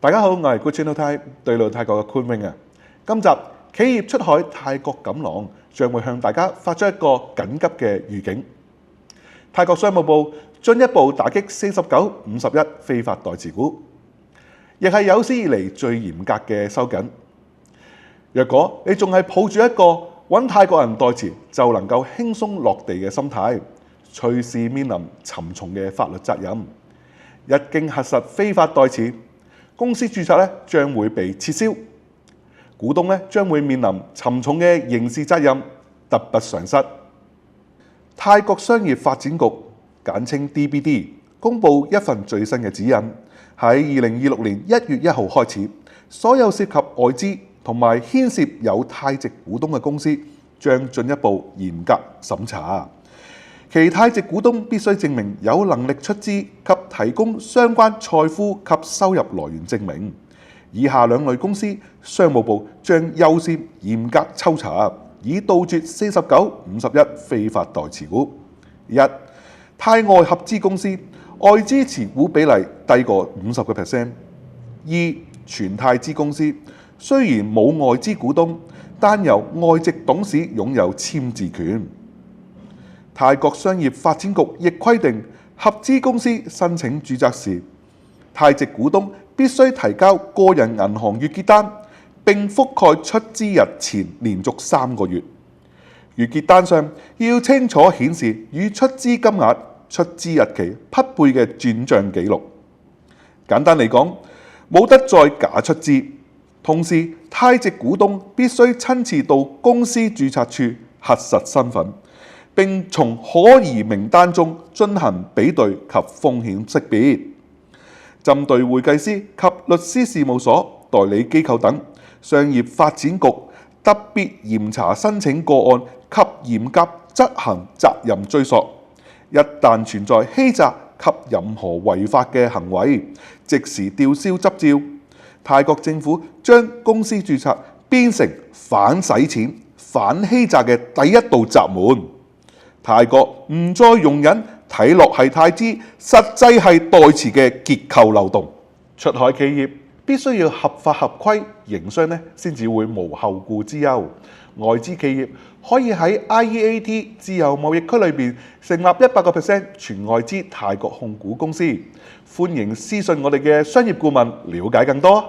大家好，我係 Good Channel Thai 對路泰國嘅潘永啊。今集企業出海泰國錦囊將會向大家發出一個緊急嘅預警。泰國商務部進一步打擊49、51非法代持股，亦係有史以嚟最嚴格嘅收緊。若果你仲係抱住一個揾泰國人代持就能夠輕鬆落地嘅心態，隨時面臨沉重嘅法律責任。一經核實非法代持，公司註冊咧將會被撤銷，股東咧將會面臨沉重嘅刑事責任，得不償失。泰國商業發展局簡稱 DBD 公布一份最新嘅指引，喺2026年1月1號開始，所有涉及外資同埋牽涉有泰籍股東嘅公司將進一步嚴格審查。其泰籍股東必須證明有能力出資及提供相關財富及收入來源證明。以下兩類公司，商務部將優先嚴格抽查，以杜絕49、51非法代持股。一、泰外合資公司，外資持股比例低過50%。二、全泰資公司，雖然冇外資股東，但由外籍董事擁有簽字權。泰國商業發展局亦規定，合資公司申請註冊時，泰籍股東必須提交個人銀行月結單，並覆蓋出資日前連續3個月。月結單上要清楚顯示與出資金額、出資日期匹配嘅轉帳記錄。簡單嚟講，冇得再假出資。同時，泰籍股東必須親自到公司註冊處核實身份，並從可疑名單中進行比對及風險識別。針對會計師及律師事務所、代理機構等，商業發展局特別嚴查申請個案及嚴格執行責任追溯。一旦存在欺詐及任何違法嘅行為，即時吊銷執照。泰國政府將公司註冊變成反洗錢、反欺詐嘅第一道閘門。泰國唔再容忍睇落係泰資，實際係代持嘅結構漏洞。出海企業必須要合法合規營商咧，先至會無後顧之憂。外資企業可以喺 IEAT 自由貿易區裏邊成立100% 全外資泰國控股公司。歡迎私信我哋嘅商業顧問了解更多。